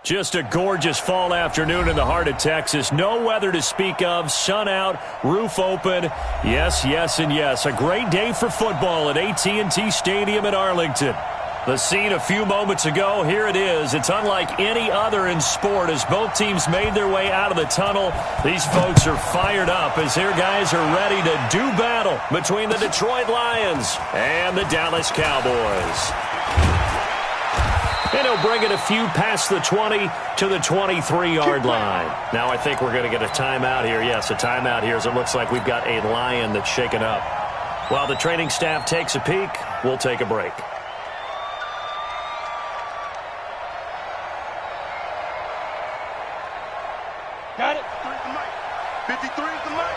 Just a gorgeous fall afternoon in the heart of Texas. No weather to speak of. Sun out, roof open. Yes, yes, and yes. A great day for football at AT&T Stadium in Arlington. The scene a few moments ago, here it is. It's unlike any other in sport as both teams made their way out of the tunnel. These folks are fired up as their guys are ready to do battle between the Detroit Lions and the Dallas Cowboys. And he'll bring it a few past the 20 to the 23-yard line. Now I think we're going to get a timeout here. Yes, a timeout here as it looks like we've got a Lion that's shaken up. While the training staff takes a peek, we'll take a break. Got it. 53 is the mic.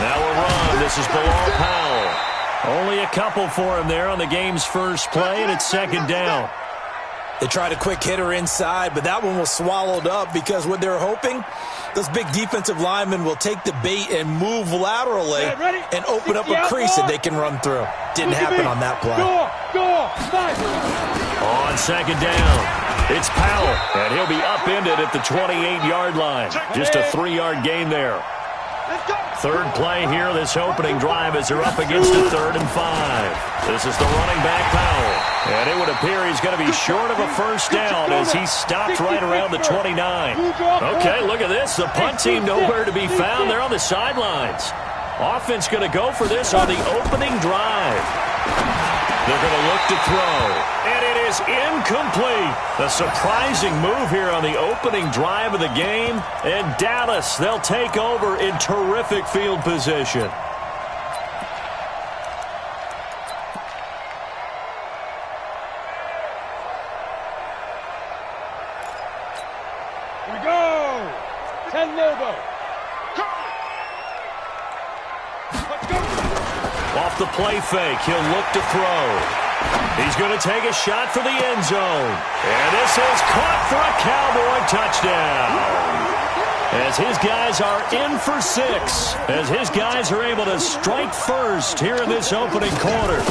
Now a run. This is Bilal Powell. Only a couple for him there on the game's first play, and it's second down. They tried a quick hitter inside, but that one was swallowed up because what they're hoping, those big defensive linemen will take the bait and move laterally and open up a crease that they can run through. Didn't happen on that play. On second down, it's Powell, and he'll be upended at the 28-yard line. Just a 3-yard gain there. Third play here, this opening drive as they're up against a 3rd and 5. This is the running back Powell. And it would appear he's going to be short of a first down as he stopped right around the 29. Okay, look at this. The punt team nowhere to be found. They're on the sidelines. Offense going to go for this on the opening drive. They're going to look to throw. And it is incomplete. A surprising move here on the opening drive of the game. And Dallas, they'll take over in terrific field position. Here we go. 10 Lobo. Let's go. Off the play fake, he'll look to throw. He's going to take a shot for the end zone. And this is caught for a Cowboy touchdown. As his guys are in for 6. As his guys are able to strike first here in this opening quarter.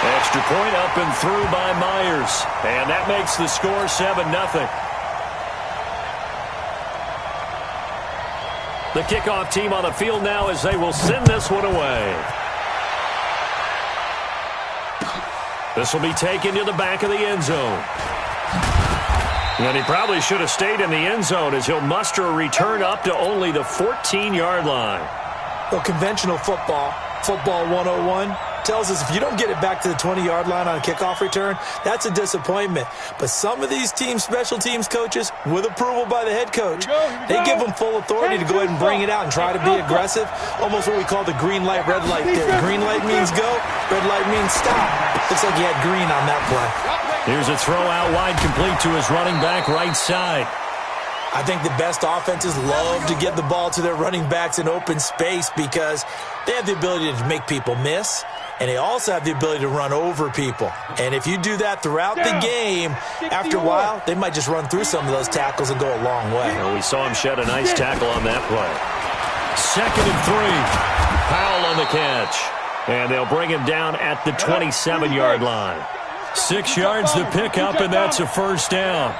Extra point up and through by Myers. And that makes the score 7-0. The kickoff team on the field now as they will send this one away. This will be taken to the back of the end zone. And he probably should have stayed in the end zone as he'll muster a return up to only the 14-yard line. Well, conventional football 101, tells us if you don't get it back to the 20-yard line on a kickoff return, that's a disappointment. But some of these teams, special teams coaches, with approval by the head coach, they give them full authority to go ahead and bring it out and try to be aggressive. Almost what we call the green light, red light theory. Green light means go, red light means stop. Looks like he had green on that play. Here's a throw out wide complete to his running back right side. I think the best offenses love to get the ball to their running backs in open space because they have the ability to make people miss, and they also have the ability to run over people. And if you do that throughout the game, after a while, they might just run through some of those tackles and go a long way. Well, we saw him shed a nice tackle on that play. 2nd and 3. Powell on the catch. And they'll bring him down at the 27-yard line. 6 yards to pick up, and that's a first down.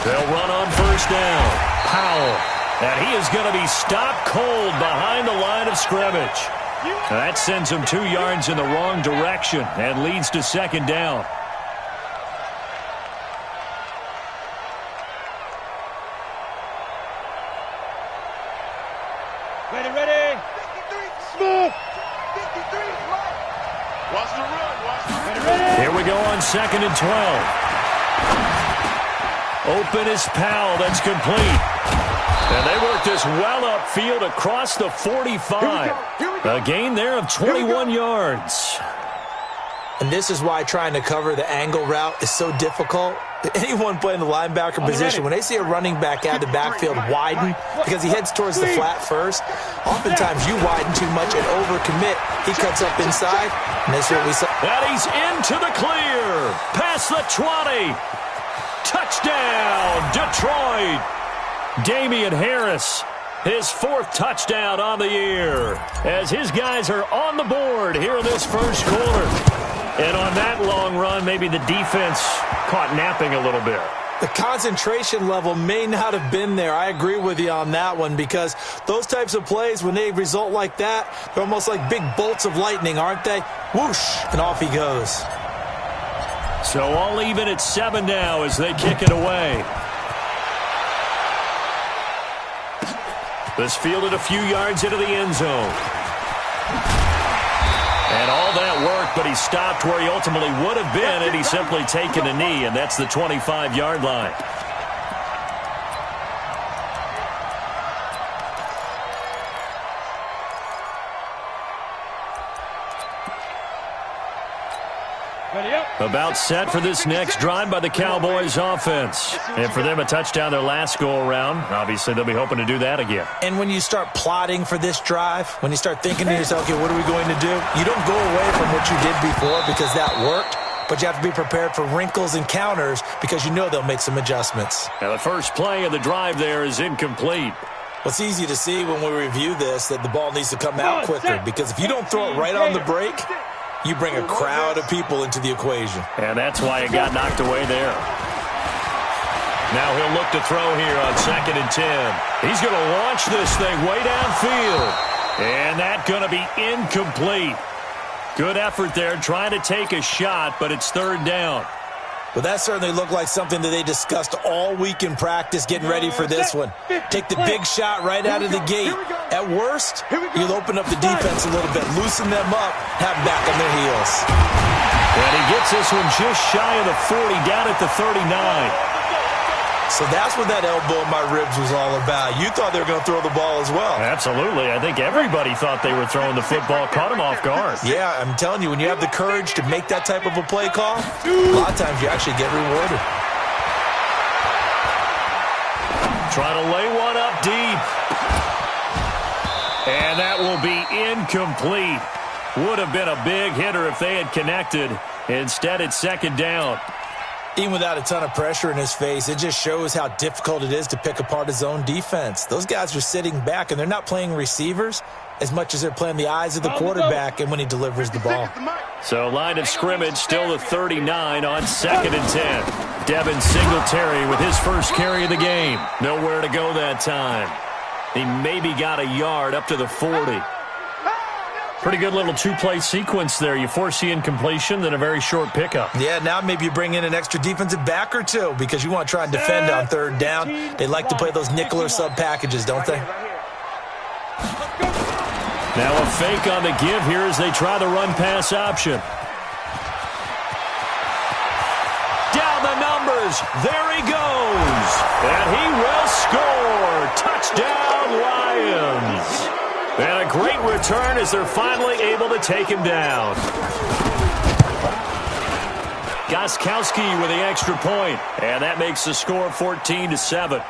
They'll run on first down. Powell. And he is going to be stopped cold behind the line of scrimmage. That sends him 2 yards in the wrong direction and leads to second down. Ready. Smooth. 53. Watch the run. Ready. Here we go on 2nd and 12. Open is Powell. That's complete. And they work this well upfield across the 45. A gain there of 21 yards. And this is why trying to cover the angle route is so difficult. Anyone playing the linebacker position, when they see a running back out of the backfield widen because he heads towards the flat first, oftentimes you widen too much and overcommit. He cuts up inside, and that's what we saw. And he's into the clear. Past the 20. Touchdown, Detroit. Damian Harris His 4th touchdown on the year as his guys are on the board here in this first quarter. And on that long run, maybe the defense caught napping a little bit. The concentration level may not have been there. I agree with you on that one because those types of plays, when they result like that, they're almost like big bolts of lightning, aren't they? Whoosh, and off he goes. So all even at 7 now as they kick it away. This fielded a few yards into the end zone. And all that work, but he stopped where he ultimately would have been had he simply taken a knee, and that's the 25-yard line. About set for this next drive by the Cowboys offense. And for them, a touchdown their last go-around. Obviously, they'll be hoping to do that again. And when you start plotting for this drive, when you start thinking to yourself, okay, what are we going to do? You don't go away from what you did before because that worked, but you have to be prepared for wrinkles and counters because you know they'll make some adjustments. Now, the first play of the drive there is incomplete. Well, it's easy to see when we review this that the ball needs to come out quicker because if you don't throw it right on the break, you bring a crowd of people into the equation. And that's why it got knocked away there. Now he'll look to throw here on 2nd and 10. He's going to launch this thing way downfield. And that's going to be incomplete. Good effort there trying to take a shot, but it's 3rd down. Well, that certainly looked like something that they discussed all week in practice getting ready for this one. Take the big shot right out of the gate. At worst, you'll open up the defense a little bit, loosen them up, have them back on their heels. And he gets this one just shy of the 40, down at the 39. So that's what that elbow in my ribs was all about. You thought they were going to throw the ball as well. Absolutely. I think everybody thought they were throwing the football, caught him off guard. Yeah, I'm telling you, when you have the courage to make that type of a play call, a lot of times you actually get rewarded. Trying to lay one up deep. And that will be incomplete. Would have been a big hitter if they had connected. Instead, it's 2nd down. Even without a ton of pressure in his face, it just shows how difficult it is to pick apart his own defense. Those guys are sitting back, and they're not playing receivers as much as they're playing the eyes of the quarterback and when he delivers the ball. So line of scrimmage still the 39 on 2nd and 10. Devin Singletary with his first carry of the game. Nowhere to go that time. He maybe got a yard up to the 40. Pretty good little 2-play sequence there. You force the incompletion, then a very short pickup. Yeah, now maybe you bring in an extra defensive back or two because you want to try and defend on 3rd down. They like to play those nickel or sub packages, don't they? Now a fake on the give here as they try the run-pass option. Down the numbers. There he goes. And he will score. Touchdown, Lions. And a great return as they're finally able to take him down. Gostkowski with the extra point, and that makes the score 14-7.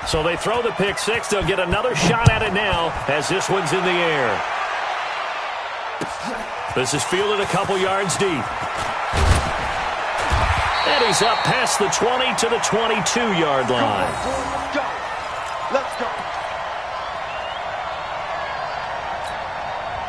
So they throw the pick six. They'll get another shot at it now as this one's in the air. This is fielded a couple yards deep. And he's up past the 20 to the 22-yard line. Let's go.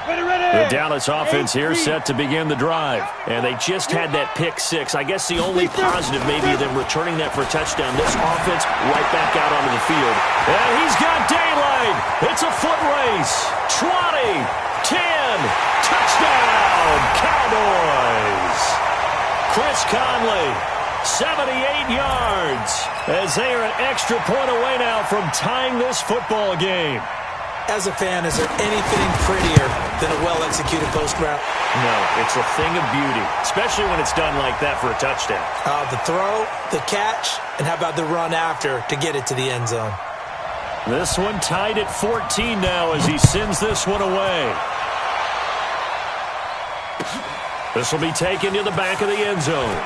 The Dallas offense here set to begin the drive. And they just had that pick six. I guess the only positive maybe of them returning that for a touchdown. This offense right back out onto the field. And he's got daylight. It's a foot race. 20, 10, touchdown, Cowboys. Chris Conley, 78 yards, as they are an extra point away now from tying this football game. As a fan, is there anything prettier than a well-executed post route? No, it's a thing of beauty, especially when it's done like that for a touchdown. The throw, the catch, and how about the run after to get it to the end zone? This one tied at 14 now as he sends this one away. This will be taken to the back of the end zone.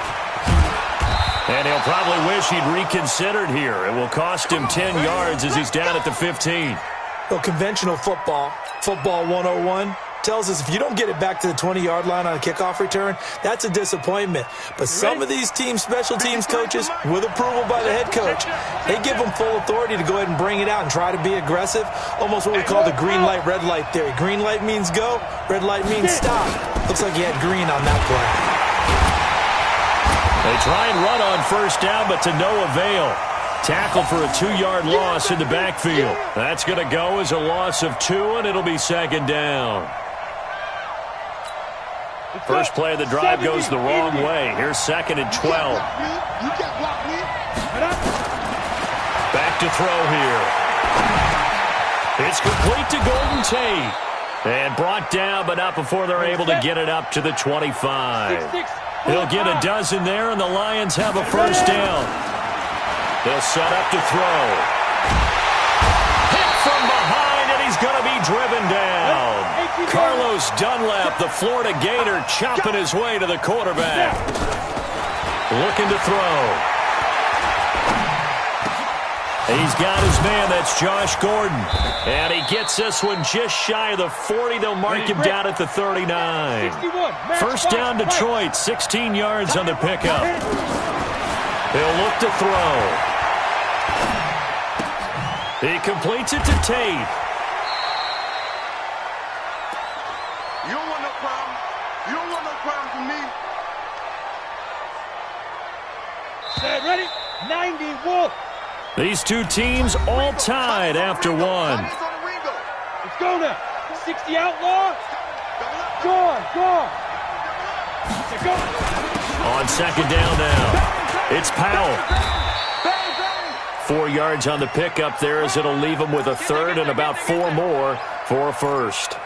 And he'll probably wish he'd reconsidered here. It will cost him 10 yards as he's down at the 15. Well, conventional football, football 101, tells us if you don't get it back to the 20-yard line on a kickoff return, that's a disappointment. But some of these special teams coaches, with approval by the head coach, they give them full authority to go ahead and bring it out and try to be aggressive, almost what we call the green light, red light theory. Green light means go, red light means stop. Looks like he had green on that play. They try and run on first down, but to no avail. Tackle for a 2-yard loss in the backfield. That's going to go as a loss of 2, and it'll be second down. First play of the drive goes the wrong way. Here's second and 12. Back to throw here. It's complete to Golden Tate. And brought down, but not before they're able to get it up to the 25. He'll get a dozen there, and the Lions have a first down. They'll set up to throw. Hit from behind, and he's going to be driven down. Carlos Dunlap, the Florida Gator, chopping his way to the quarterback. Looking to throw. He's got his man. That's Josh Gordon. And he gets this one just shy of the 40. They'll mark him down at the 39. First down, Detroit. 16 yards on the pickup. He'll look to throw. He completes it to Tate. You don't want no problem. You don't want no problem from me. Set, ready? 91. These two teams all tied after one. Let's go now. 60 outlaw. Gone. Go. On second down now. It's Powell. 4 yards on the pickup there as it'll leave him with a third and about 4 more for a first.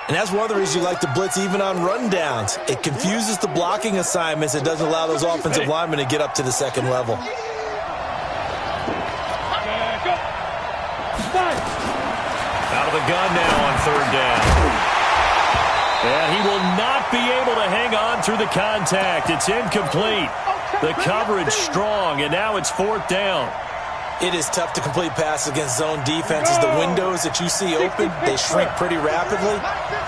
And that's one of the reasons you like to blitz even on rundowns. It confuses the blocking assignments. It doesn't allow those offensive linemen to get up to the second level. Out of the gun now on third down. And he will not be able to hang on through the contact. It's incomplete. The coverage strong, and now it's fourth down. It is tough to complete passes against zone defenses. The windows that you see open, they shrink pretty rapidly.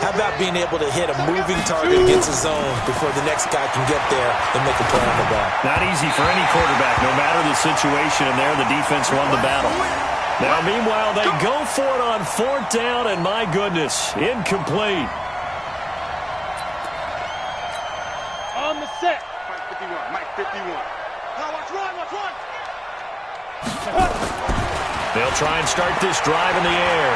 How about being able to hit a moving target against a zone before the next guy can get there and make a play on the ball? Not easy for any quarterback. No matter the situation in there, the defense won the battle. Now, meanwhile, they go for it on fourth down, and my goodness, incomplete. On the set. Mike 51. Now watch run. They'll try and start this drive in the air.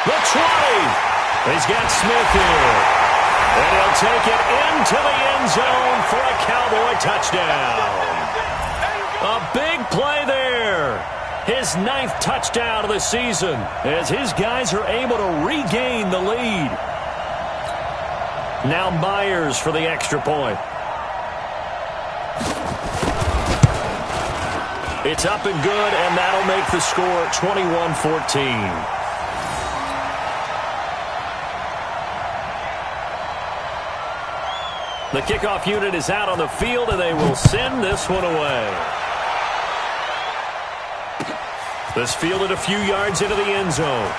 The 20. He's got Smith here. And he'll take it into the end zone for a Cowboy touchdown. A big play there. His 9th touchdown of the season as his guys are able to regain the lead. Now Myers for the extra point. It's up and good, and that'll make the score 21-14. The kickoff unit is out on the field, and they will send this one away. This fielded a few yards into the end zone.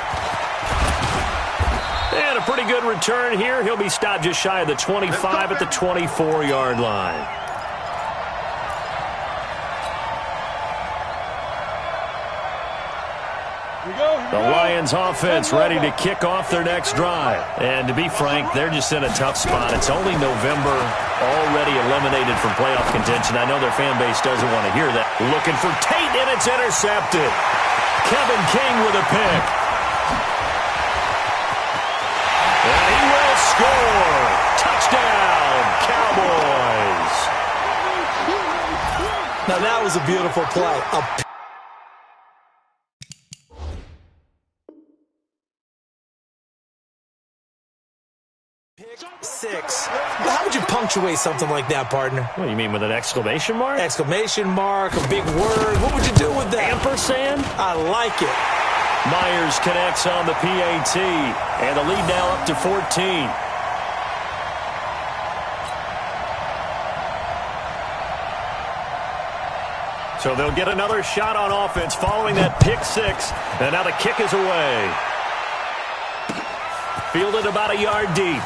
And a pretty good return here. He'll be stopped just shy of the 25 at the 24-yard line. The Lions offense ready to kick off their next drive. And to be frank, they're just in a tough spot. It's only November, already eliminated from playoff contention. I know their fan base doesn't want to hear that. Looking for Tate, and it's intercepted. Kevin King with a pick. And he will score. Touchdown, Cowboys. Now that was a beautiful play. Pick 6. How would you punctuate something like that, partner? What do you mean, with an exclamation mark? Exclamation mark, a big word. What would you do with that? Ampersand? I like it. Myers connects on the PAT, and the lead now up to 14. So they'll get another shot on offense following that pick six. And now the kick is away. Fielded about a yard deep.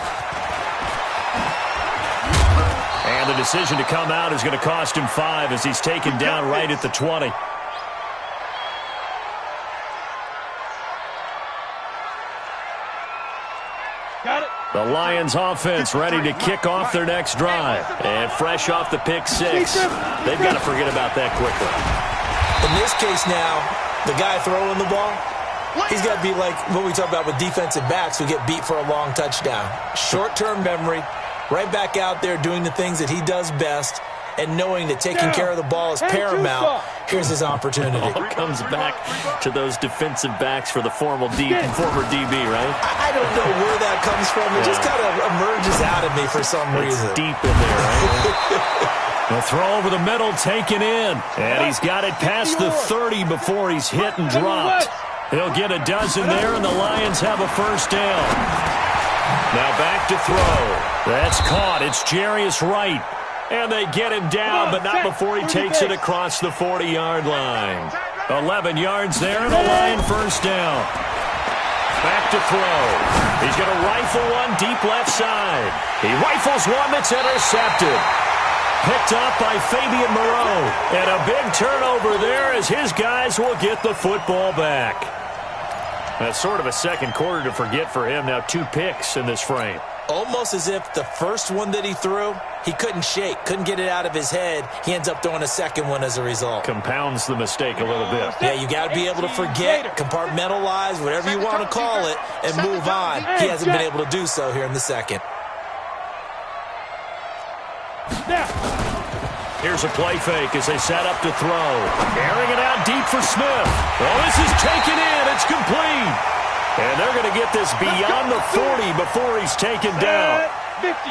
And the decision to come out is going to cost him 5 as he's taken down right at the 20. Got it. The Lions offense ready to kick off their next drive. And fresh off the pick six, they've got to forget about that quickly. In this case now, the guy throwing the ball, he's got to be like what we talk about with defensive backs who get beat for a long touchdown. Short-term memory, right back out there doing the things that he does best, and knowing that taking care of the ball is paramount. Here's his opportunity. It all comes back to those defensive backs for the former DB, right? I don't know where that comes from. It just kind of emerges out of me for some reason. It's deep in there, right? The throw over the middle taken in. And he's got it past the 30 before he's hit and dropped. He'll get a dozen there, and the Lions have a first down. Now back to throw. That's caught. It's Jarius Wright. And they get him down, but not before he takes it across the 40-yard line. 11 yards there, and a Lion first down. Back to throw. He's going to rifle one deep left side. He rifles one that's intercepted. Picked up by Fabian Moreau. And a big turnover there as his guys will get the football back. That's sort of a second quarter to forget for him. Now 2 picks in this frame. Almost as if the first one that he threw, he couldn't shake, couldn't get it out of his head. He ends up throwing a second one as a result. Compounds the mistake a little bit. Yeah, you got to be able to forget, compartmentalize, whatever you want to call it, and move on. He hasn't been able to do so here in the second. Here's a play fake as they set up to throw. Airing it out deep for Smith. Well, this is taken in. It's complete. And they're going to get this beyond the 40 before he's taken down.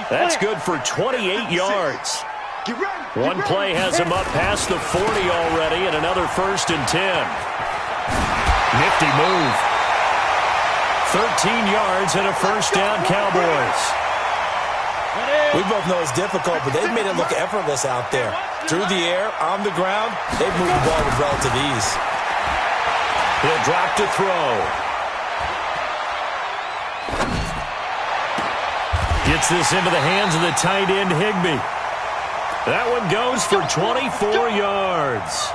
That's good for 28 yards. One play has him up past the 40 already, and another 1st and 10. Nifty move. 13 yards and a first down, Cowboys. We both know it's difficult, but they've made it look effortless out there. Through the air, on the ground, they've moved the ball with relative ease. He'll drop to throw. Gets this into the hands of the tight end, Higbee. That one goes for 24 yards.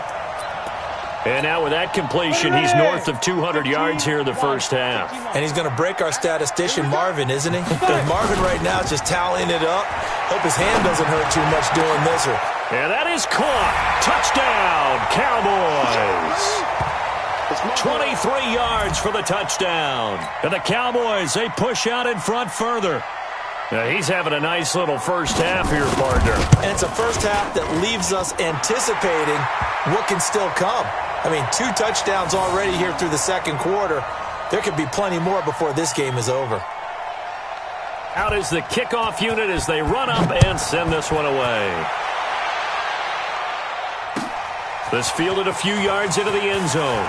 And now with that completion, he's north of 200 yards here in the first half. And he's going to break our statistician, Marvin, isn't he? Because Marvin right now is just tallying it up. Hope his hand doesn't hurt too much doing this. And that is caught. Touchdown, Cowboys. 23 yards for the touchdown. And the Cowboys, they push out in front further. Now he's having a nice little first half here, partner. And it's a first half that leaves us anticipating what can still come. I mean, 2 touchdowns already here through the second quarter. There could be plenty more before this game is over. Out is the kickoff unit as they run up and send this one away. This fielded a few yards into the end zone.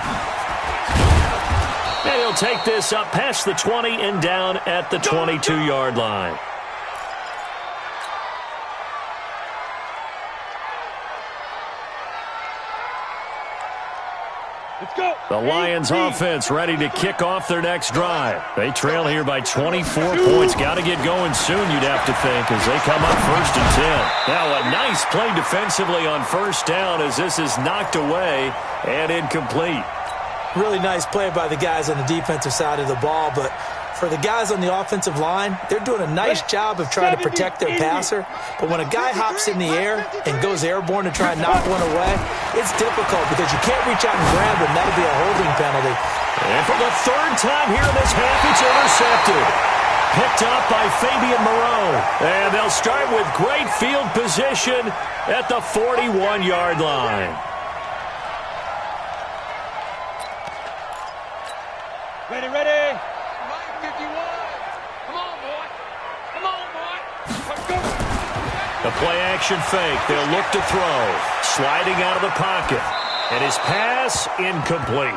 And he'll take this up past the 20 and down at the 22-yard line. The Lions offense ready to kick off their next drive. They trail here by 24 points. Got to get going soon, you'd have to think, as they come up 1st and 10. Now a nice play defensively on first down as this is knocked away and incomplete. Really nice play by the guys on the defensive side of the ball, but for the guys on the offensive line, they're doing a nice job of trying to protect their passer. But when a guy hops in the air and goes airborne to try and knock one away, it's difficult because you can't reach out and grab him. That'll be a holding penalty. And for the 3rd time here in this half, it's intercepted. Picked up by Fabian Moreau. And they'll start with great field position at the 41-yard line. Ready. The play-action fake. They'll look to throw. Sliding out of the pocket. And his pass incomplete.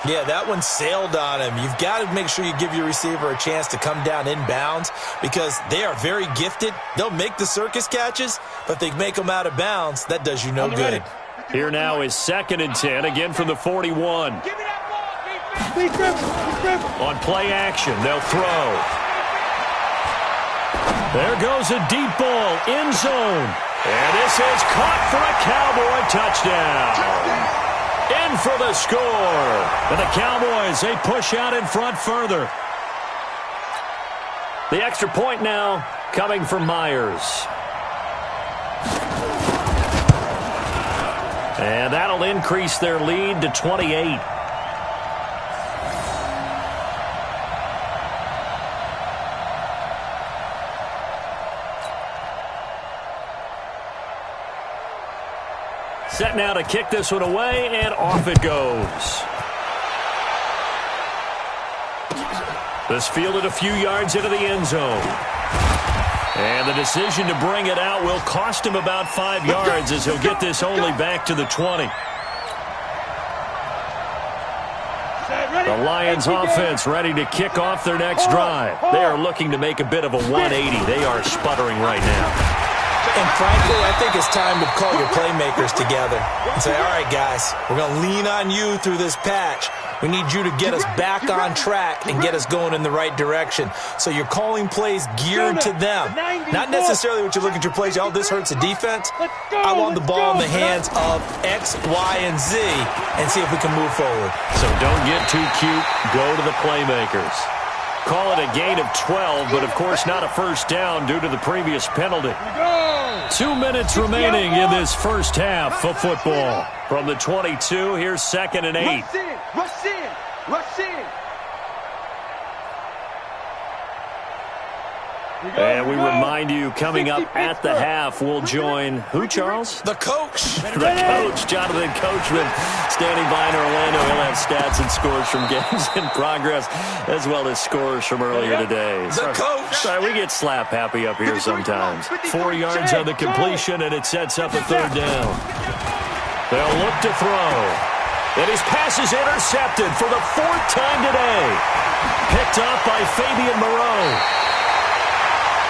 Yeah, that one sailed on him. You've got to make sure you give your receiver a chance to come down inbounds because they are very gifted. They'll make the circus catches, but if they make them out of bounds, that does you no good. Here now is 2nd and 10, again from the 41. On play action, they'll throw. There goes a deep ball, end zone. And this is caught for a Cowboy touchdown. In for the score. And the Cowboys, they push out in front further. The extra point now coming from Myers. And that'll increase their lead to 28. Set now to kick this one away, and off it goes. This fielded a few yards into the end zone. And the decision to bring it out will cost him about 5 yards as he'll get this only back to the 20. The Lions offense ready to kick off their next drive. They are looking to make a bit of a 180. They are sputtering right now. And frankly, I think it's time to call your playmakers together and say, all right, guys, we're going to lean on you through this patch. We need you to get us back on track and get us going in the right direction. So you're calling plays geared to them. Not necessarily what you look at your plays, oh, this hurts the defense. I want the ball in the hands of X, Y, and Z and see if we can move forward. So don't get too cute. Go to the playmakers. Call it a gain of 12, but of course not a first down due to the previous penalty. 2 minutes remaining in this first half of football. From the 22, here's 2nd and 8. Rush in! Rush in! And we remind you, coming up at the half, we'll join who, Charles? The coach. The coach, Jonathan Coachman, standing by in Orlando. He'll have stats and scores from games in progress, as well as scores from earlier today. The coach. Sorry, we get slap happy up here sometimes. 4 yards on the completion, and it sets up a 3rd down. They'll look to throw. And his pass is intercepted for the 4th time today. Picked up by Fabian Moreau.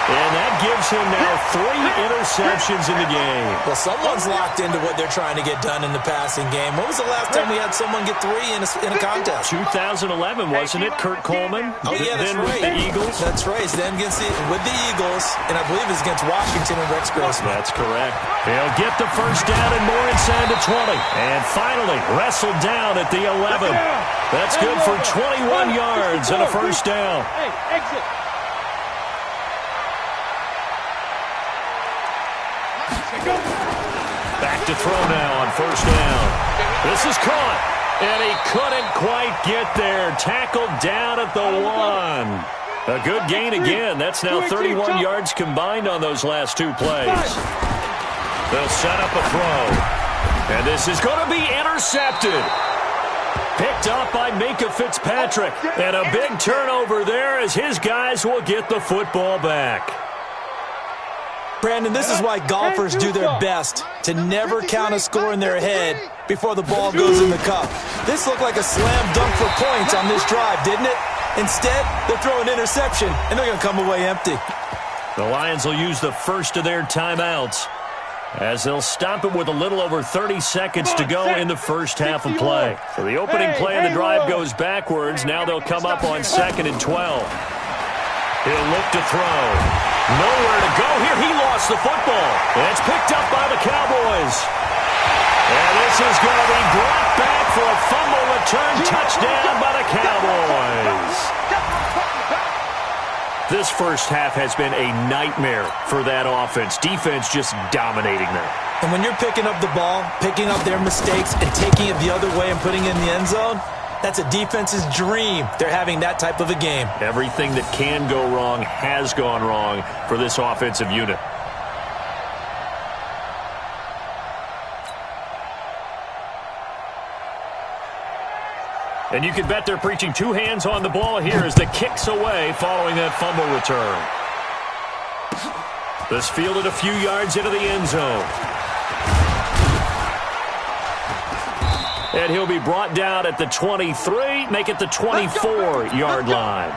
And that gives him now 3 interceptions in the game. Well, someone's locked into what they're trying to get done in the passing game. When was the last time we had someone get 3 in a contest? 2011, wasn't it, Kurt Coleman? Oh, yeah, that's then right. With the Eagles? That's right. Then with the Eagles, and I believe it's against Washington and Rex Grossman. That's correct. He'll get the first down and more inside the 20. And finally, wrestled down at the 11. That's good for 21 yards and a first down. Hey, exit. Back to throw now on first down. This is caught, and he couldn't quite get there. Tackled down at the 1. A good gain again. That's now 31 yards combined on those last 2 plays. They'll set up a throw, and this is going to be intercepted. Picked up by Minkah Fitzpatrick, and a big turnover there as his guys will get the football back. Brandon, this is why golfers do their best to never count a score in their head before the ball goes in the cup. This looked like a slam dunk for points on this drive, didn't it? Instead, they're throwing an interception, and they're going to come away empty. The Lions will use the first of their timeouts as they'll stop it with a little over 30 seconds to go in the first half of play. So the opening play of the drive goes backwards. Now they'll come up on 2nd and 12. He'll look to throw. Nowhere to go here. He lost the football. And it's picked up by the Cowboys. And this is going to be brought back for a fumble return touchdown by the Cowboys. This first half has been a nightmare for that offense. Defense just dominating them. And when you're picking up the ball, picking up their mistakes, and taking it the other way and putting it in the end zone, that's a defense's dream. They're having that type of a game. Everything that can go wrong has gone wrong for this offensive unit. And you can bet they're preaching 2 hands on the ball here as the kick's away following that fumble return. This fielded a few yards into the end zone. And he'll be brought down at the 23, make it the 24-yard line.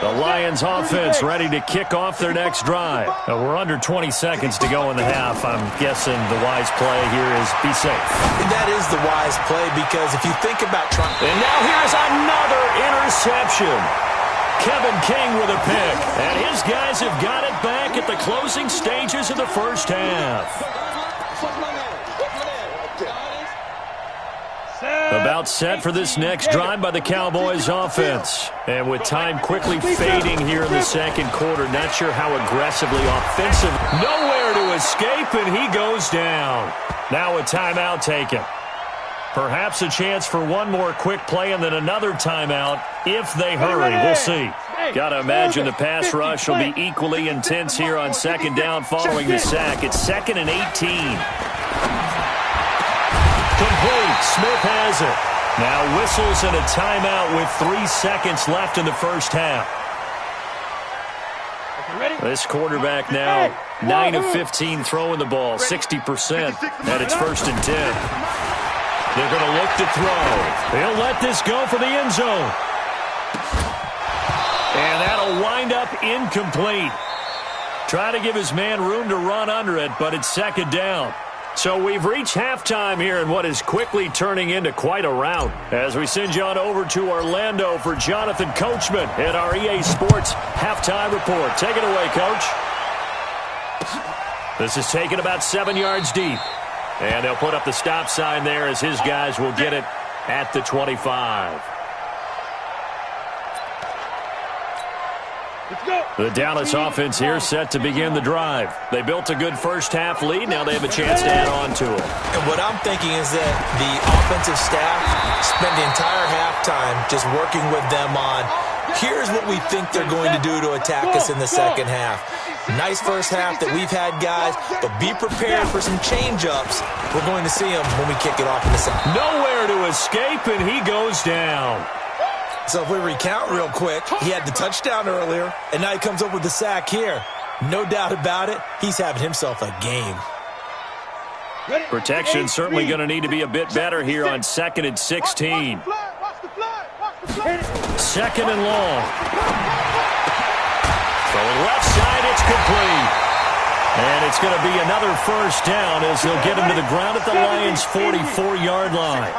The Lions offense ready to kick off their next drive. We're under 20 seconds to go in the half. I'm guessing the wise play here is be safe. And that is the wise play because if you think about trying... And now here's another interception. Kevin King with a pick. And his guys have got it back at the closing stages of the first half. About set for this next drive by the Cowboys offense. And with time quickly fading here in the second quarter, not sure how aggressively offensive. Nowhere to escape, and he goes down. Now a timeout taken. Perhaps a chance for one more quick play and then another timeout if they hurry. We'll see. Got to imagine the pass rush will be equally intense here on second down following the sack. It's 2nd and 18. Complete. Smith has it. Now whistles and a timeout with 3 seconds left in the first half. This quarterback now 9 of 15 throwing the ball, 60% at its 1st and 10. They're going to look to throw. He'll let this go for the end zone. And that'll wind up incomplete. Try to give his man room to run under it, but it's 2nd down. So we've reached halftime here in what is quickly turning into quite a rout. As we send you on over to Orlando for Jonathan Coachman at our EA Sports Halftime Report. Take it away, Coach. This is taken about 7 yards deep. And they'll put up the stop sign there as his guys will get it at the 25. The Dallas offense here set to begin the drive. They built a good first-half lead. Now they have a chance to add on to it. And what I'm thinking is that the offensive staff spent the entire halftime just working with them on, here's what we think they're going to do to attack us in the second half. Nice first half that we've had, guys, but be prepared for some change-ups. We're going to see them when we kick it off in the second. Nowhere to escape, and he goes down. So if we recount real quick, he had the touchdown earlier, and now he comes up with the sack here. No doubt about it, he's having himself a game. Protection certainly going to need to be a bit better here on 2nd and 16. 2nd and long. Going left side, it's complete. And it's going to be another first down as they'll get him to the ground at the Lions' 44-yard line.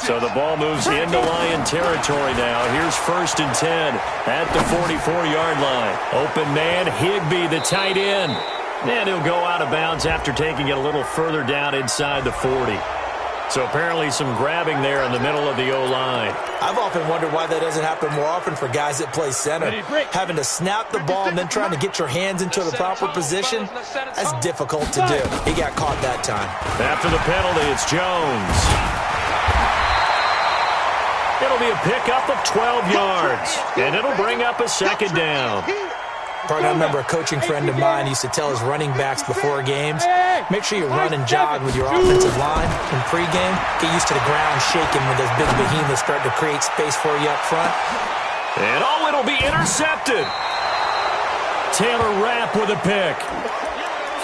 So the ball moves into Lion territory now. Here's 1st and 10 at the 44-yard line. Open man, Higbee, the tight end. And he'll go out of bounds after taking it a little further down inside the 40. So apparently some grabbing there in the middle of the O-line. I've often wondered why that doesn't happen more often for guys that play center. Having to snap the ball and then trying to get your hands into the proper position, that's difficult to do. He got caught that time. After the penalty, it's Jones. It'll be a pickup of 12 yards, and it'll bring up a 2nd down. Partner, I remember a coaching friend of mine used to tell his running backs before games, make sure you run and jog with your offensive line in pregame. Get used to the ground shaking when those big behemoths start to create space for you up front. And it'll be intercepted. Taylor Rapp with a pick.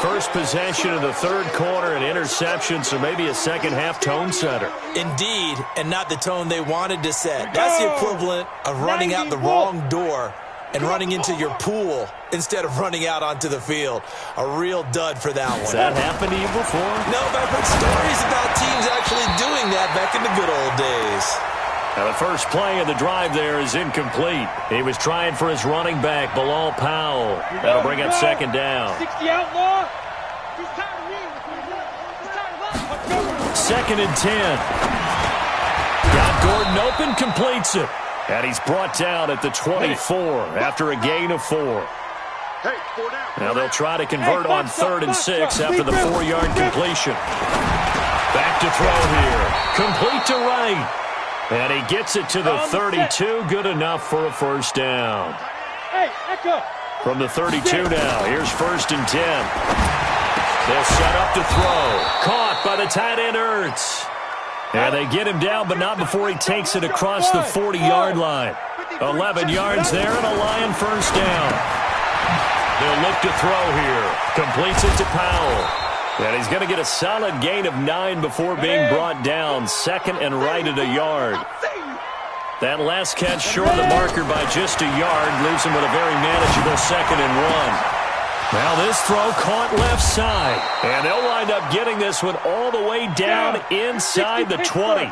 First possession of the 3rd quarter, an interception, so maybe a second-half tone setter. Indeed, and not the tone they wanted to set. That's the equivalent of running out the wrong door and running into your pool instead of running out onto the field. A real dud for that one. Has that happened to you before? No, but I've heard stories about teams actually doing that back in the good old days. Now the first play of the drive there is incomplete. He was trying for his running back, Bilal Powell. That'll bring up 2nd down. 60 outlaw. 2nd and 10. Got Gordon open, completes it. And he's brought down at the 24 after a gain of 4. Now they'll try to convert on 3rd and 6 after the 4-yard completion. Back to throw here. Complete to right. And he gets it to the 32. Good enough for a first down. From the 32 now, here's 1st and 10. They'll set up to throw. Caught by the tight end, Ertz. And they get him down, but not before he takes it across the 40-yard line. 11 yards there and a Lion first down. They'll look to throw here. Completes it to Powell. And he's going to get a solid gain of 9 before being brought down. 2nd and right at a yard. That last catch short of the marker by just a yard leaves him with a very manageable 2nd and 1. Now this throw caught left side, and they'll wind up getting this one all the way down inside the 20.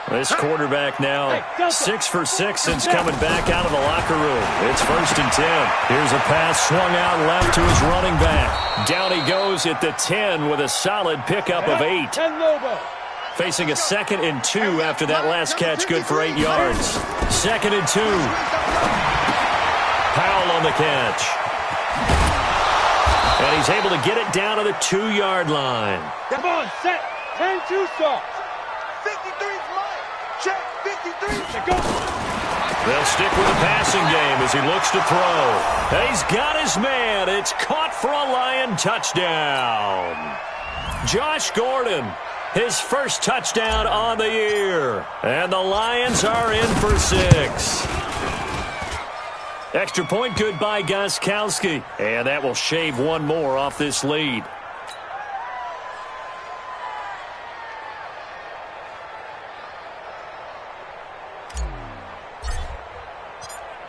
This quarterback now 6 for 6 since coming back out of the locker room. It's 1st and 10. Here's a pass swung out left to his running back. Down he goes at the 10 with a solid pickup of 8. Facing a 2nd and 2 after that last catch, good for 8 yards. 2nd and 2. Powell on the catch. And he's able to get it down to the 2-yard line. Come on, set. 10-2 start. 53's mine. Check. 53. Go. They'll stick with the passing game as he looks to throw. He's got his man. It's caught for a Lion touchdown. Josh Gordon, his first touchdown on the year. And the Lions are in for 6. Extra point good by Gostkowski. And that will shave one more off this lead.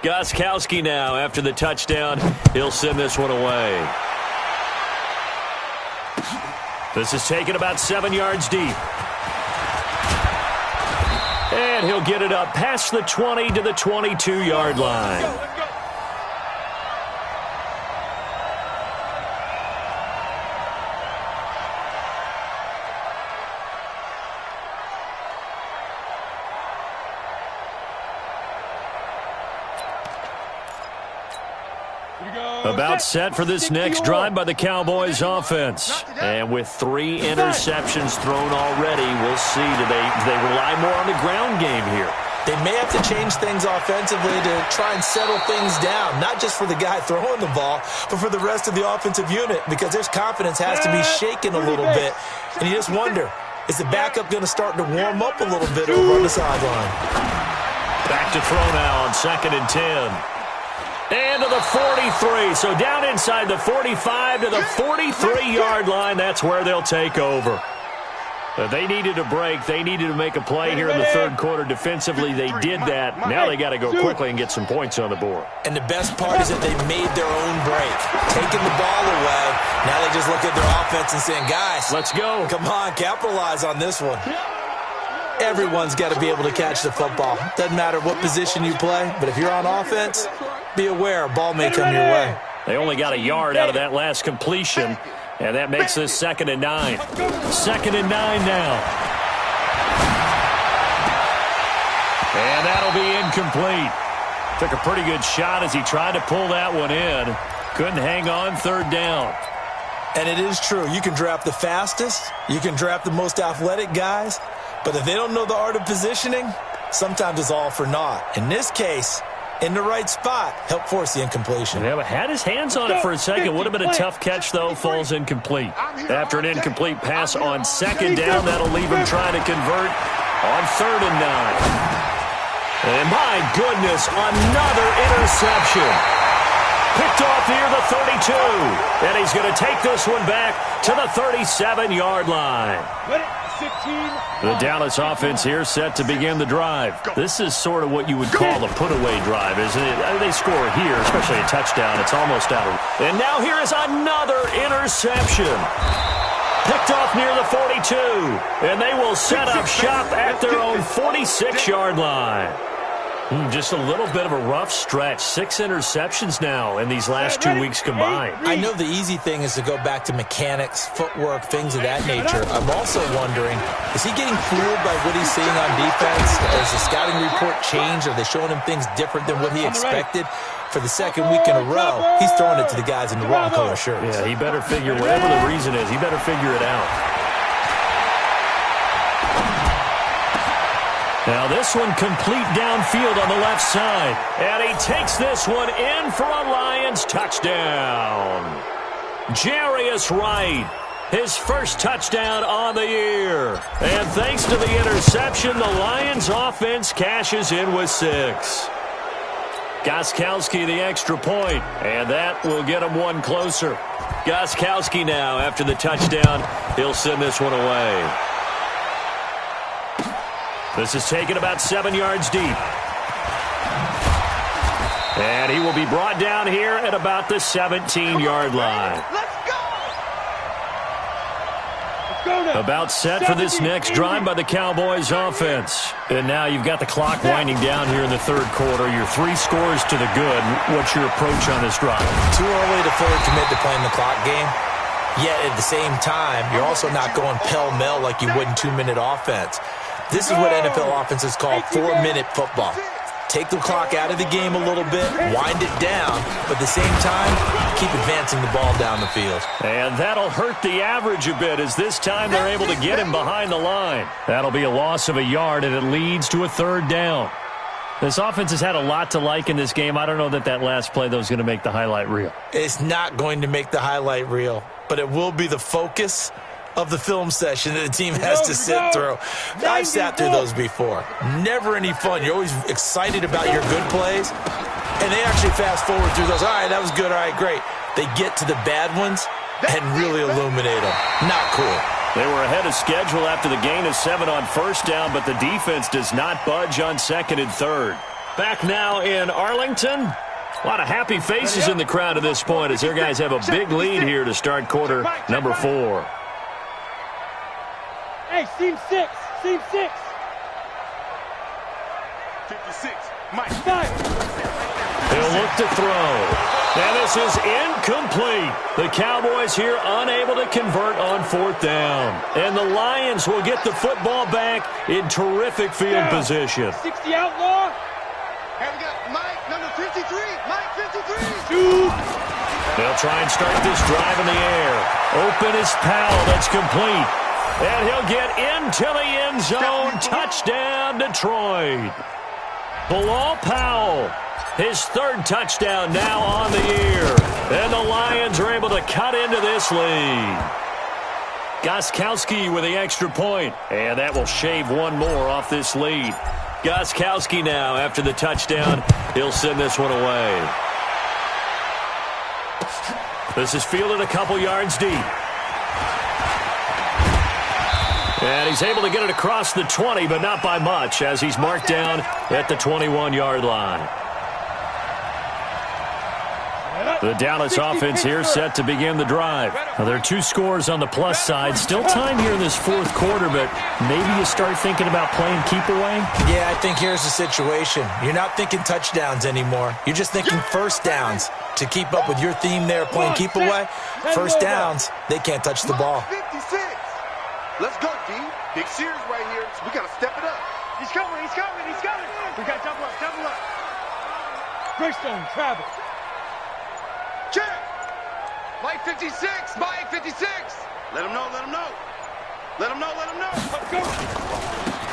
Gostkowski now after the touchdown. He'll send this one away. This is taken about 7 yards deep. And he'll get it up past the 20 to the 22-yard line. About set for this next drive by the Cowboys offense. And with 3 interceptions thrown already, we'll see. Do they rely more on the ground game here? They may have to change things offensively to try and settle things down, not just for the guy throwing the ball, but for the rest of the offensive unit, because their confidence has to be shaken a little bit. And you just wonder, is the backup going to start to warm up a little bit over on the sideline? Back to throw now on 2nd and 10. And to the 43. So down inside the 45 to the 43-yard line. That's where they'll take over. But they needed a break. They needed to make a play here in the 3rd quarter. Defensively, they did that. Now they got to go quickly and get some points on the board. And the best part is that they made their own break. Taking the ball away. Now they just look at their offense and saying, guys, let's go. Come on, capitalize on this one. Everyone's got to be able to catch the football. Doesn't matter what position you play, but if you're on offense, be aware a ball may come your way. They only got a yard out of that last completion, and that makes this 2nd and 9. 2nd and 9 now. And that'll be incomplete. Took a pretty good shot as he tried to pull that one in. Couldn't hang on 3rd down. And it is true. You can draft the fastest. You can draft the most athletic guys. But if they don't know the art of positioning, sometimes it's all for naught. In this case, in the right spot, help force the incompletion. Yeah, but had his hands on it for a second. Would have been a tough catch, though. Falls incomplete. After an incomplete pass on 2nd down, that'll leave him trying to convert on 3rd and 9. And my goodness, another interception. Picked off near the 32. And he's going to take this one back to the 37-yard line. The Dallas offense here set to begin the drive. This is sort of what you would call a put-away drive, isn't it? They score here, especially a touchdown. It's almost out of... And now here is another interception. Picked off near the 42. And they will set up shop at their own 46-yard line. Just a little bit of a rough stretch. 6 interceptions now in these last 2 weeks combined. I know the easy thing is to go back to mechanics, footwork, things of that nature. I'm also wondering, is he getting fooled by what he's seeing on defense? Has the scouting report changed? Are they showing him things different than what he expected? For the 2nd week in a row, he's throwing it to the guys in the wrong color shirts. Yeah, he better figure, whatever the reason is, he better figure it out. Now this one complete downfield on the left side. And he takes this one in for a Lions touchdown. Jarius Wright, his first touchdown on the year. And thanks to the interception, the Lions offense cashes in with 6. Gostkowski the extra point, and that will get him one closer. Gostkowski now after the touchdown. He'll send this one away. This is taken about 7 yards deep. And he will be brought down here at about the 17-yard line. About set for this next drive by the Cowboys offense. And now you've got the clock winding down here in the third quarter. You're 3 scores to the good. What's your approach on this drive? Too early to fully commit to playing the clock game. Yet at the same time, you're also not going pell-mell like you would in 2-minute offense. This is what NFL offenses call 4-minute football. Take the clock out of the game a little bit, wind it down, but at the same time, keep advancing the ball down the field. And that'll hurt the average a bit as this time they're able to get him behind the line. That'll be a loss of a yard, and it leads to a 3rd down. This offense has had a lot to like in this game. I don't know that last play, though, is going to make the highlight reel. It's not going to make the highlight reel, but it will be the focus of the film session that the team has to sit through. I've sat through those before. Never any fun. You're always excited about your good plays, and they actually fast forward through those. All right, that was good. All right, great. They get to the bad ones and really illuminate them. Not cool. They were ahead of schedule after the gain of 7 on 1st down, but the defense does not budge on 2nd and 3rd. Back now in Arlington. A lot of happy faces in the crowd at this point as their guys have a big lead here to start quarter number 4. Hey, seam 6. Seam 6. 56. Mike. He'll look to throw. And this is incomplete. The Cowboys here unable to convert on 4th down. And the Lions will get the football back in terrific field position. 60 outlaw. And we got Mike, number 53. Mike, 53. Shoot. They'll try and start this drive in the air. Open is Powell. That's complete. And he'll get into the end zone. Touchdown, Detroit. Bilal Powell, his 3rd touchdown now on the year. And the Lions are able to cut into this lead. Gostkowski with the extra point. And that will shave one more off this lead. Gostkowski now, after the touchdown, he'll send this one away. This is fielded a couple yards deep. And he's able to get it across the 20, but not by much, as he's marked down at the 21-yard line. The Dallas offense here set to begin the drive. Now, there are 2 scores on the plus side. Still time here in this 4th quarter, but maybe you start thinking about playing keep away? Yeah, I think here's the situation. You're not thinking touchdowns anymore. You're just thinking 1st downs. To keep up with your theme there, playing keep away, 1st downs, they can't touch the ball. 56. Let's go, D. Big series right here. So we got to step it up. He's coming. He's coming. He's coming. We got double up. Double up. Greystone, travel. Check. Mike 56. Mike 56. Let him know. Let him know. Let him know. Let him know. Let's go.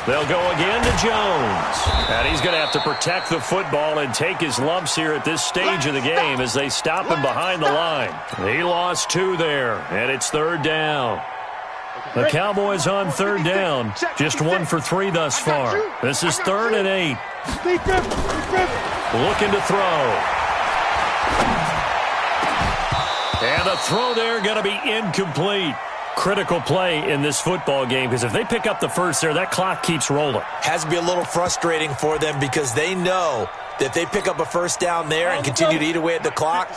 They'll go again to Jones. And he's going to have to protect the football and take his lumps here at this stage of the game as they stop him behind the line. He lost 2 there, and it's 3rd down. The Cowboys on 3rd down. Just 1 for 3 thus far. This is 3rd and 8. Looking to throw. And the throw there going to be incomplete. Critical play in this football game because if they pick up the 1st there, that clock keeps rolling. Has to be a little frustrating for them because they know that if they pick up a 1st down there and continue to eat away at the clock,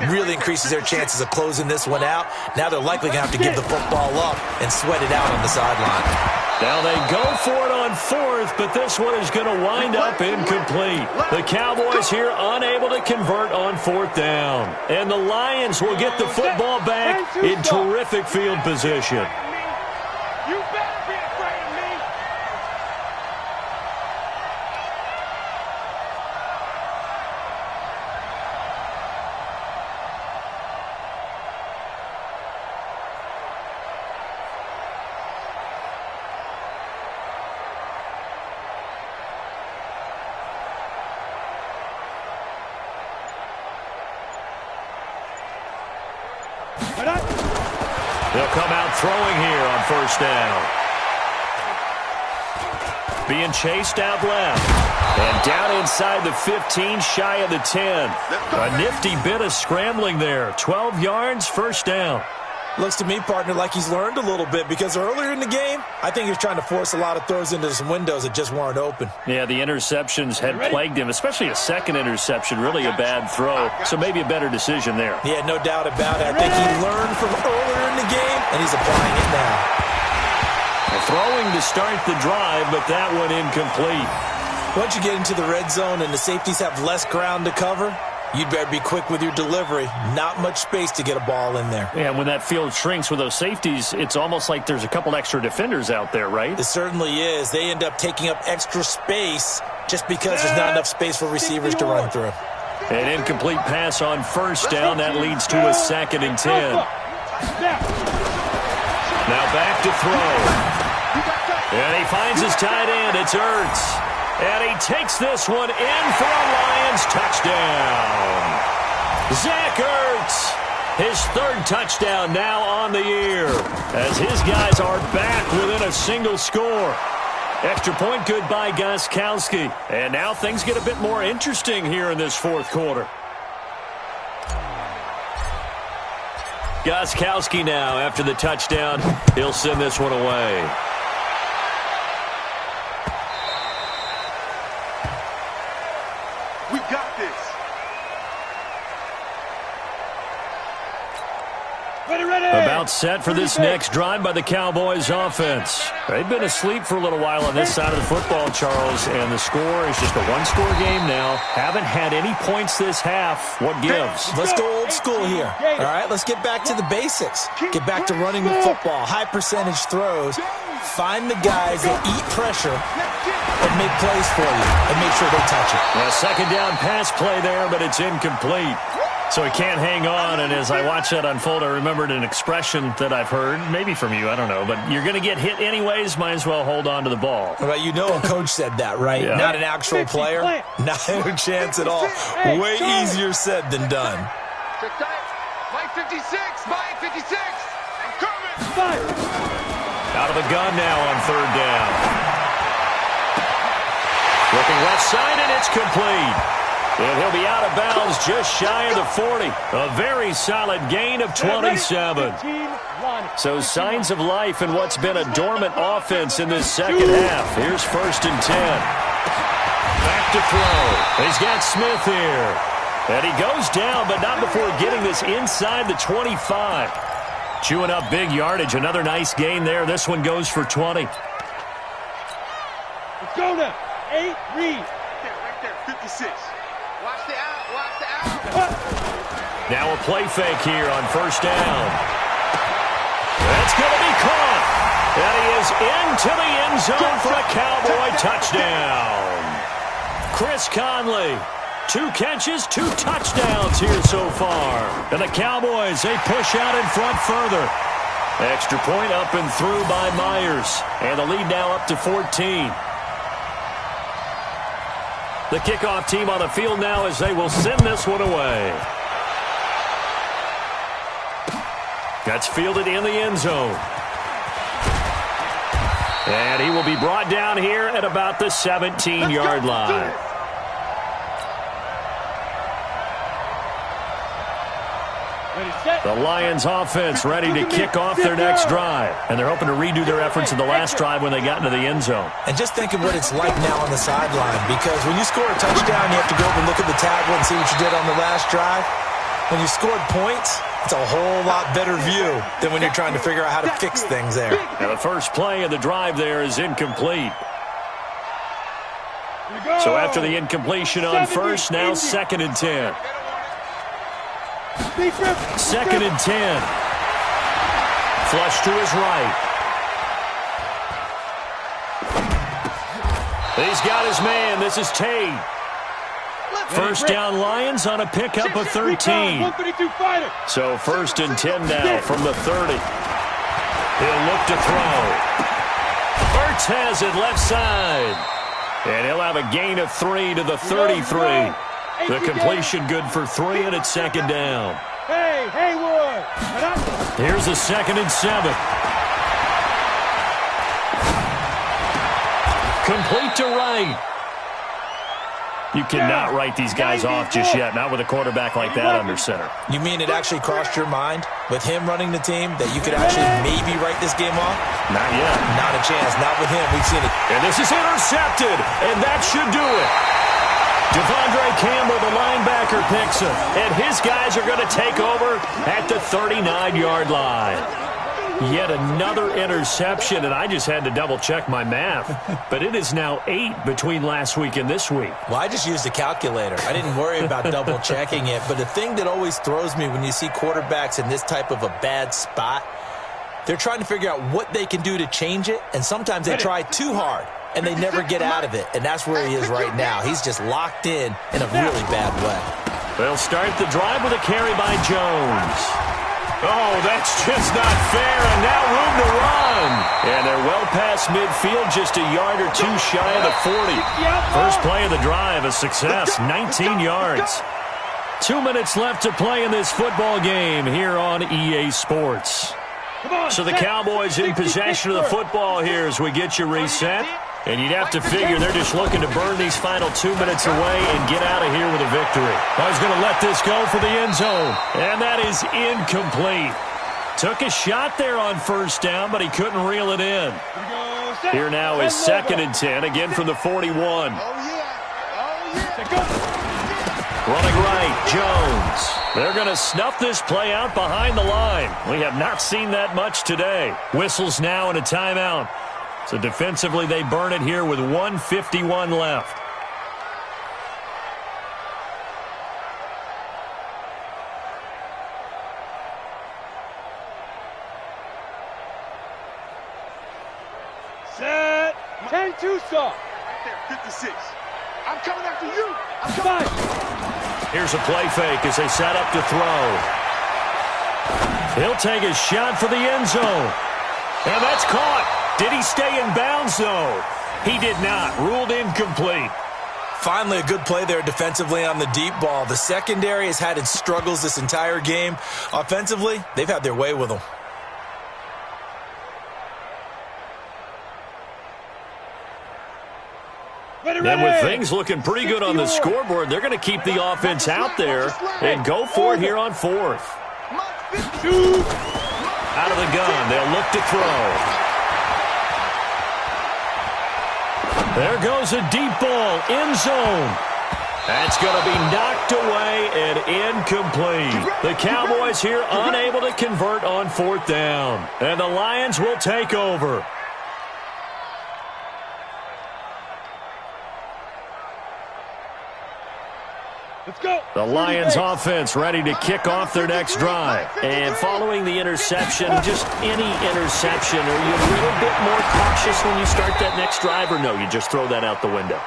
really increases their chances of closing this one out. Now they're likely going to have to give the football up and sweat it out on the sideline. Now they go for it on 4th, but this one is going to wind up incomplete. The Cowboys here unable to convert on 4th down. And the Lions will get the football back in terrific field position. You better be afraid of me. They'll come out throwing here on 1st down. Being chased out left. And down inside the 15, shy of the 10. A nifty bit of scrambling there. 12 yards, 1st down. Looks to me, partner, like he's learned a little bit because earlier in the game, I think he was trying to force a lot of throws into some windows that just weren't open. Yeah, the interceptions had plagued him, especially a second interception, really a bad throw. So maybe a better decision there. Yeah, no doubt about it. I think he learned from earlier in the game, and he's applying it now. Throwing to start the drive, but that one incomplete. Once you get into the red zone and the safeties have less ground to cover, you'd better be quick with your delivery. Not much space to get a ball in there. Yeah, when that field shrinks with those safeties, it's almost like there's a couple extra defenders out there, right? It certainly is. They end up taking up extra space just because there's not enough space for receivers to run through. An incomplete pass on first down. That leads to a 2nd and 10. Now back to throw. And he finds his tight end. It's Ertz. And he takes this one in for a Lions touchdown. Zach Ertz, his 3rd touchdown now on the year, as his guys are back within a single score. Extra point good by Gostkowski. And now things get a bit more interesting here in this 4th quarter. Gostkowski now after the touchdown. He'll send this one away. We got this. About set for this next drive by the Cowboys offense. They've been asleep for a little while on this side of the football, Charles, and the score is just a one-score game now. Haven't had any points this half. What gives? Let's go old school here. All right, let's get back to the basics. Get back to running the football, high percentage throws. Find the guys that eat pressure and make plays for you and make sure they touch it. A 2nd down pass play there, but it's incomplete. So he can't hang on, and as I watch that unfold, I remembered an expression that I've heard, maybe from you, I don't know, but you're going to get hit anyways, might as well hold on to the ball. Well, you know a coach said that, right? Yeah. Not an actual player. Not a chance at all. Way easier said than done. Mike 56, Mike 56. I'm coming. Out of the gun now on 3rd down. Looking left side, and it's complete. And he'll be out of bounds just shy of the 40. A very solid gain of 27. So signs of life in what's been a dormant offense in this 2nd half. Here's 1st and 10. Back to throw. He's got Smith here. And he goes down, but not before getting this inside the 25. Chewing up big yardage. Another nice gain there. This one goes for 20. Let's go now. 8, read. Right there, 56. Watch the out. Now a play fake here on 1st down. That's going to be caught. And he is into the end zone for a Cowboy touchdown. Chris Conley, 2 catches, 2 touchdowns here so far. And the Cowboys, they push out in front further. Extra point up and through by Myers. And the lead now up to 14. The kickoff team on the field now as they will send this one away. That's fielded in the end zone. And he will be brought down here at about the 17-yard line. The Lions offense ready to kick off their next drive. And they're hoping to redo their efforts in the last drive when they got into the end zone. And just think of what it's like now on the sideline, because when you score a touchdown, you have to go over and look at the tablet and see what you did on the last drive. When you scored points, it's a whole lot better view than when you're trying to figure out how to fix things there. Now the first play of the drive there is incomplete. So after the incompletion on first, now 2nd and 10. 2nd and 10. Flush to his right. He's got his man. This is Tate. First down Lions on a pickup of 13. So 1st and 10 now from the 30. He'll look to throw. Ertz has it left side. And he'll have a gain of 3 to the 33. The completion good for 3, and it's 2nd down. Hey, Haywood. Here's a 2nd and 7. Complete to right. You cannot write these guys off just yet, not with a quarterback like that under center. You mean it actually crossed your mind? with him running the team, that you could actually maybe write this game off? Not yet. Not a chance. Not with him. We've seen it. And this is intercepted, and that should do it. Devondre Campbell, the linebacker, picks him, and his guys are going to take over at the 39-yard line. Yet another interception, and I just had to double-check my math. But it is now 8 between last week and this week. Well, I just used a calculator. I didn't worry about double-checking it. But the thing that always throws me when you see quarterbacks in this type of a bad spot, they're trying to figure out what they can do to change it, and sometimes they try too hard, and they never get out of it. And that's where he is right now. He's just locked in a really bad way. They'll start the drive with a carry by Jones. Oh, that's just not fair, and now room to run. And they're well past midfield, just a yard or two shy of the 40. First play of the drive, a success, 19 yards. 2 minutes left to play in this football game here on EA Sports. So the Cowboys in possession of the football here as we get you reset. And you'd have to figure they're just looking to burn these final 2 minutes away and get out of here with a victory. I was going to let this go for the end zone. And that is incomplete. Took a shot there on first down, but he couldn't reel it in. Here now is 2nd and 10, again from the 41. Running right, Jones. They're going to snuff this play out behind the line. We have not seen that much today. Whistles now and a timeout. So defensively, they burn it here with 1:51 left. Set. 10-2 stop. Right there, 56. I'm coming after you. I'm coming. Here's a play fake as they set up to throw. He'll take a shot for the end zone. And that's caught. Did he stay in bounds, though? He did not. Ruled incomplete. Finally, a good play there defensively on the deep ball. The secondary has had its struggles this entire game. Offensively, they've had their way with them. And with things looking pretty good on the scoreboard, they're going to keep the offense out there and go for it here on 4th. Out of the gun, they'll look to throw. There goes a deep ball, end zone. That's going to be knocked away and incomplete. The Cowboys here unable to convert on 4th down. And the Lions will take over. Let's go. The Lions offense ready to kick off their next drive. And following the interception, just any interception, are you a little bit more cautious when you start that next drive, or no, you just throw that out the window?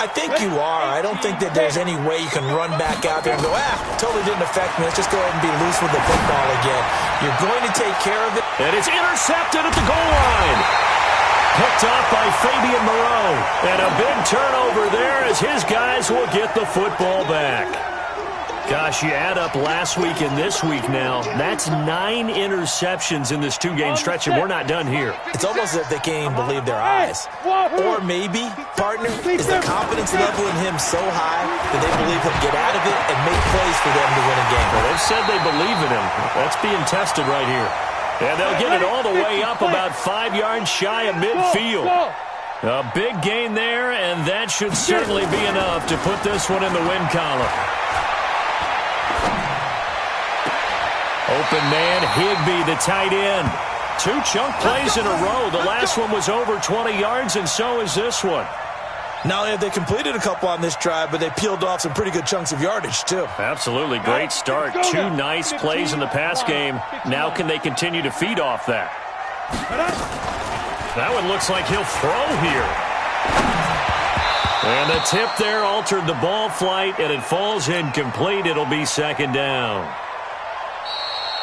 I think you are. I don't think that there's any way you can run back out there and go, totally didn't affect me. Let's just go ahead and be loose with the football again. You're going to take care of it. And it's intercepted at the goal line. Picked off by Fabian Moreau. And a big turnover there as his guys will get the football back. Gosh, you add up last week and this week now. That's 9 interceptions in this 2-game stretch, and we're not done here. It's almost as if they can't even believe their eyes. Or maybe, partner, is the confidence level in him so high that they believe he'll get out of it and make plays for them to win a game. Well, they've said they believe in him. That's being tested right here. And they'll get it all the way up about 5 yards shy of midfield. A big gain there, and that should certainly be enough to put this one in the win column. Open man, Higbee, the tight end. 2 chunk plays in a row. The last one was over 20 yards, and so is this one. Not only have they completed a couple on this drive, but they peeled off some pretty good chunks of yardage, too. Absolutely. Great start. 2 nice plays in the pass game. Now can they continue to feed off that? That one looks like he'll throw here. And the tip there altered the ball flight, and it falls incomplete. It'll be 2nd down.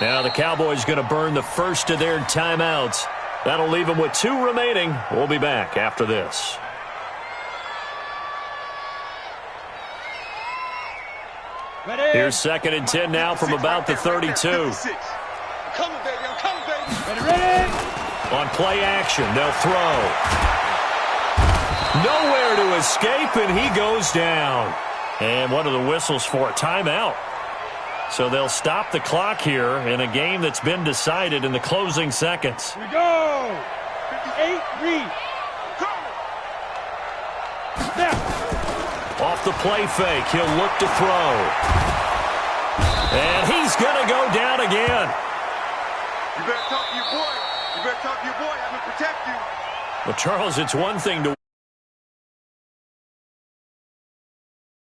Now the Cowboys going to burn the first of their timeouts. That'll leave them with 2 remaining. We'll be back after this. Here's 2nd and 10 now from about the 32. I'm coming, baby. I'm coming, baby. Ready. On play action, they'll throw. Nowhere to escape, and he goes down. And what are the whistles for? Timeout. So they'll stop the clock here in a game that's been decided in the closing seconds. Here we go. 8, read. Go. Off the play fake, he'll look to throw. And he's going to go down again. You better talk to your boy. You better talk to your boy. I'm going to protect you. Well, Charles, it's one thing to